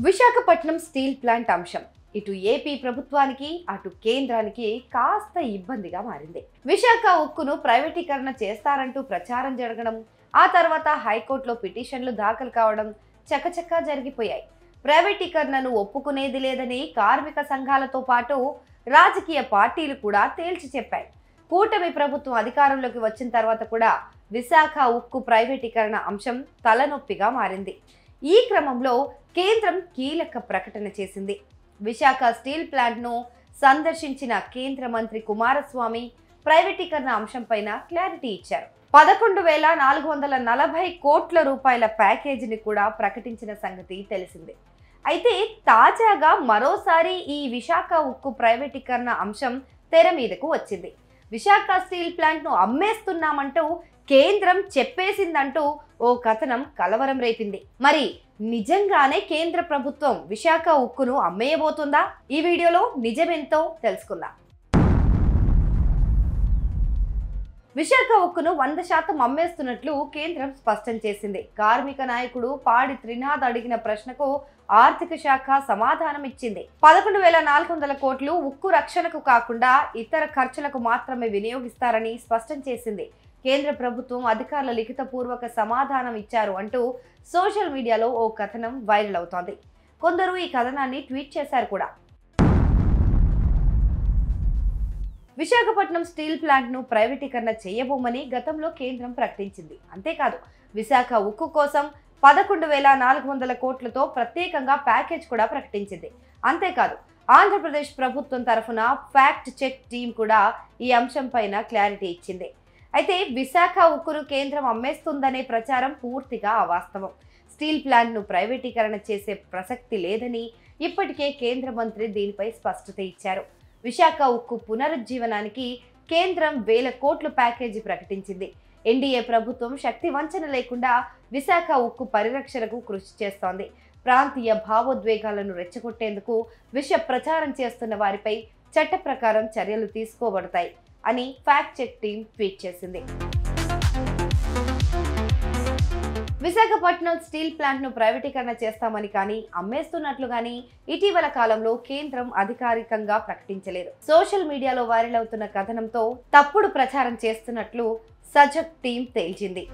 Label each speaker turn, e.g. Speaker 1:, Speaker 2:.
Speaker 1: Visakhapatnam steel plant అంశం ఇటు AP ప్రభుత్వానికి అటు కేంద్రానికి కాస్త ఇబ్బందిగా మారింది. విశాఖ ఉక్కును ప్రైవేటీకరణ చేస్తారంటూ ప్రచారం జరగడం, ఆ తర్వాత హైకోర్టులో పిటిషన్లు దాఖలు కావడం చకచకా జరిగిపోయాయి. ప్రైవేటీకరణను ఒప్పుకునేది లేదని కార్మిక సంఘాలతో పాటు రాజకీయ పార్టీలు కూడా తేల్చి చెప్పాయి. కూటమి ప్రభుత్వం అధికారంలోకి వచ్చిన తర్వాత కూడా విశాఖ ఉక్కు ప్రైవేటీకరణ అంశం తలనొప్పిగా మారింది. ఈ క్రమంలో కేంద్రం కీలక ప్రకటన చేసింది. విశాఖ స్టీల్ ప్లాంట్ను సందర్శించిన కేంద్ర మంత్రి కుమారస్వామి ప్రైవేటీకరణ అంశంపైన క్లారిటీ ఇచ్చారు. 11,440 కోట్ల రూపాయల ప్యాకేజీని కూడా ప్రకటించిన సంగతి తెలిసిందే. అయితే తాజాగా మరోసారి ఈ విశాఖ ఉక్కు ప్రైవేటీకరణ అంశం తెర మీదకు వచ్చింది. విశాఖ స్టీల్ ప్లాంట్ను అమ్మేస్తున్నామంటూ కేంద్రం చెప్పేసిందంటూ ఓ కథనం కలవరం రేపింది. మరి నిజంగానే కేంద్ర ప్రభుత్వం విశాఖ ఉక్కును అమ్మేయబోతుందా? ఈ వీడియోలో నిజమేంతో తెలుసుకుందాం. విశాఖ ఉక్కును 100% అమ్మేస్తున్నట్లు కేంద్రం స్పష్టం చేసింది. కార్మిక నాయకుడు పాడి త్రినాథ్ అడిగిన ప్రశ్నకు ఆర్థిక శాఖ సమాధానం ఇచ్చింది. 11,400 కోట్లు ఉక్కు రక్షణకు కాకుండా ఇతర ఖర్చులకు మాత్రమే వినియోగిస్తారని స్పష్టం చేసింది. కేంద్ర ప్రభుత్వం అధికారుల లిఖితపూర్వక సమాధానం ఇచ్చారు అంటూ సోషల్ మీడియాలో ఓ కథనం వైరల్ అవుతోంది. కొందరు ఈ కథనాన్ని ట్వీట్ చేశారు కూడా. విశాఖపట్నం స్టీల్ ప్లాంట్ను ప్రైవేటీకరణ చేయబోమని గతంలో కేంద్రం ప్రకటించింది. అంతేకాదు విశాఖ ఉక్కు కోసం 11,400 కోట్లతో ప్రత్యేకంగా ప్యాకేజ్ కూడా ప్రకటించింది. అంతేకాదు ఆంధ్రప్రదేశ్ ప్రభుత్వం తరఫున ఫ్యాక్ట్ చెక్ టీం కూడా ఈ అంశంపైన క్లారిటీ ఇచ్చింది. అయితే విశాఖ ఉక్కును కేంద్రం అమ్మేస్తుందనే ప్రచారం పూర్తిగా అవాస్తవం. స్టీల్ ప్లాంట్ను ప్రైవేటీకరణ చేసే ప్రసక్తి లేదని ఇప్పటికే కేంద్ర మంత్రి దీనిపై స్పష్టత ఇచ్చారు. విశాఖ ఉక్కు పునరుజ్జీవనానికి కేంద్రం 1,000 కోట్ల ప్యాకేజీ ప్రకటించింది. ఎన్డీఏ ప్రభుత్వం శక్తి వంచన లేకుండా విశాఖ ఉక్కు పరిరక్షణకు కృషి చేస్తోంది. ప్రాంతీయ భావోద్వేగాలను రెచ్చగొట్టేందుకు విష ప్రచారం చేస్తున్న వారిపై చట్ట ప్రకారం చర్యలు తీసుకోబడతాయి అని ఫ్యాక్ట్ చెక్ టీం ట్వీట్ చేసింది. విశాఖపట్నం స్టీల్ ప్లాంట్ను ప్రైవేటీకరణ చేస్తామని కానీ అమ్మేస్తున్నట్లు కానీ ఇటీవల కాలంలో కేంద్రం అధికారికంగా ప్రకటించలేదు. సోషల్ మీడియాలో వైరల్ అవుతున్న కథనంతో తప్పుడు ప్రచారం చేస్తున్నట్లు సజక్ టీం తేల్చింది.